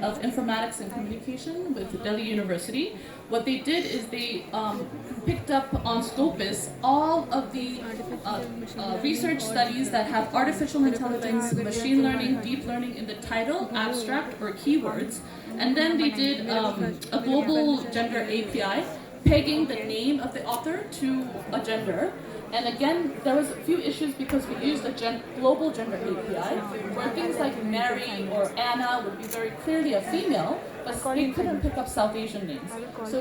of Informatics and Communication with Delhi University. What they did is they picked up on Scopus all of the research studies that have artificial intelligence, machine learning, deep learning in the title, abstract, or keywords. And then they did a global gender API, pegging the name of the author to a gender. And again, there was a few issues because we used a global gender API, where things like Mary or Anna would be very clearly a female, but we couldn't pick up South Asian names. So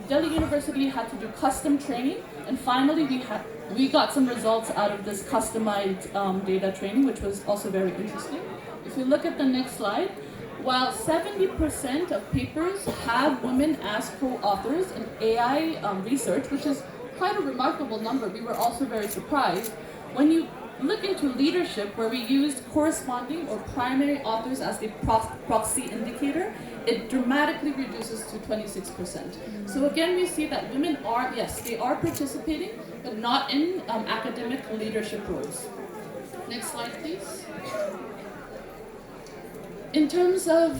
Delhi University had to do custom training, and finally we got some results out of this customized data training, which was also very interesting. If you look at the next slide, while 70% of papers have women as co-authors in AI research, which is quite a remarkable number, we were also very surprised. When you look into leadership, where we used corresponding or primary authors as the proxy indicator, it dramatically reduces to 26%. So again, we see that women are, yes, they are participating, but not in academic leadership roles. Next slide, please. In terms of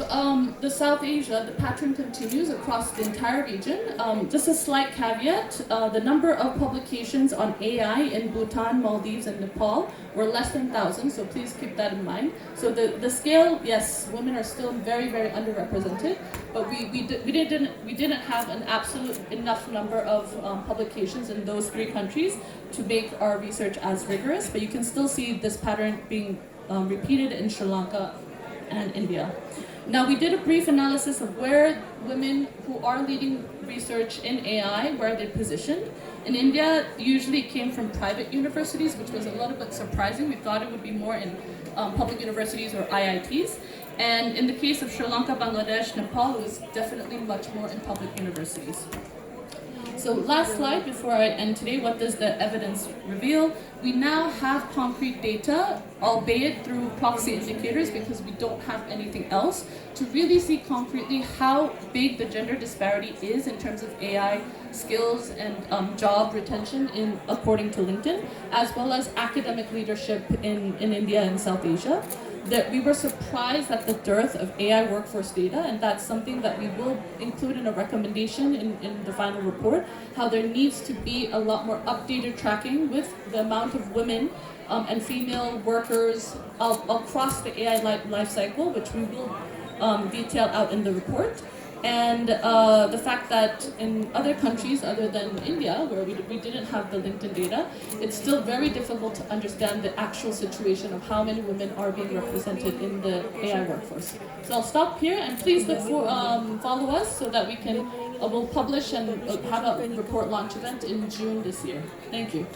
the South Asia, the pattern continues across the entire region. Just a slight caveat, the number of publications on AI in Bhutan, Maldives, and Nepal were less than 1,000, so please keep that in mind. So the scale, yes, women are still very, very underrepresented, but we didn't have an absolute enough number of publications in those three countries to make our research as rigorous, but you can still see this pattern being repeated in Sri Lanka and India. Now, we did a brief analysis of where women who are leading research in AI, where they're positioned. In India, usually it came from private universities, which was a little bit surprising. We thought it would be more in public universities or IITs. And in the case of Sri Lanka, Bangladesh, Nepal, it was definitely much more in public universities. So last slide before I end today, what does the evidence reveal? We now have concrete data, albeit through proxy indicators because we don't have anything else, to really see concretely how big the gender disparity is in terms of AI skills and job retention according to LinkedIn, as well as academic leadership in India and South Asia. That we were surprised at the dearth of AI workforce data, and that's something that we will include in a recommendation in the final report, how there needs to be a lot more updated tracking with the amount of women and female workers across the AI life cycle, which we will detail out in the report. And the fact that in other countries other than India, where we didn't have the LinkedIn data, it's still very difficult to understand the actual situation of how many women are being represented in the AI workforce. So I'll stop here, and please follow us so that we can, we'll publish and have a report launch event in June this year. Thank you.